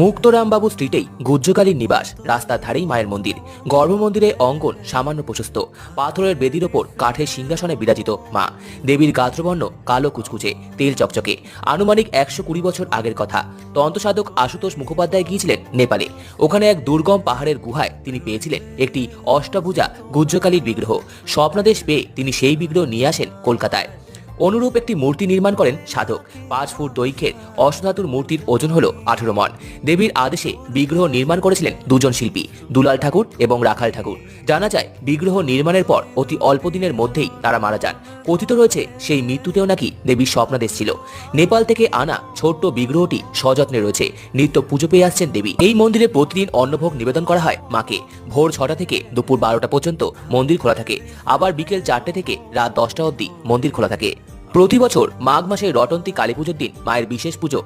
মুক্তরামবাবু স্ট্রিটেই গুজ্জকালীর নিবাস, রাস্তার ধারেই মায়ের মন্দির। গর্ভমন্দিরের অঙ্গন সামান্য প্রশস্ত, পাথরের বেদির ওপর কাঠের সিংহাসনে বিরাজিত মা। দেবীর গাত্রবর্ণ কালো কুচকুচে, তেল চকচকে। আনুমানিক 120 বছর আগের কথা। তন্ত্রসাধক আশুতোষ মুখোপাধ্যায় গিয়েছিলেন নেপালে। ওখানে এক দুর্গম পাহাড়ের গুহায় তিনি পেয়েছিলেন একটি অষ্টভুজা গুজ্জকালীর বিগ্রহ। স্বপ্নাদেশ পেয়ে তিনি সেই বিগ্রহ নিয়ে আসেন কলকাতায়। অনুরূপ একটি মূর্তি নির্মাণ করেন সাধক। 5 ফুট দৈর্ঘ্যের অষ্টধাতুর মূর্তির ওজন হলো 18 মণ। দেবীর আদেশে বিগ্রহ নির্মাণ করেছিলেন দুজন শিল্পী, দুলাল ঠাকুর এবং রাখাল ঠাকুর। জানা যায় বিগ্রহ নির্মাণের পর অতি অল্প দিনের মধ্যেই তারা মারা যান। কথিত রয়েছে সেই মৃত্যুতেও নাকি দেবীর স্বপ্নাদেশ ছিল। নেপাল থেকে আনা ছোট্ট বিগ্রহটি সযত্নে রয়েছে। নিত্য পুজো পেয়ে আসছেন দেবী। এই মন্দিরে প্রতিদিন অন্নভোগ নিবেদন করা হয় মাকে। ভোর 6টা থেকে দুপুর 12টা পর্যন্ত মন্দির খোলা থাকে। আবার বিকেল 4টে থেকে রাত 10টা অবধি মন্দির খোলা থাকে। প্রতি বছর মাঘ মাসে রটন্তী কালী পুজোর দিন মায়ের বিশেষ পুজো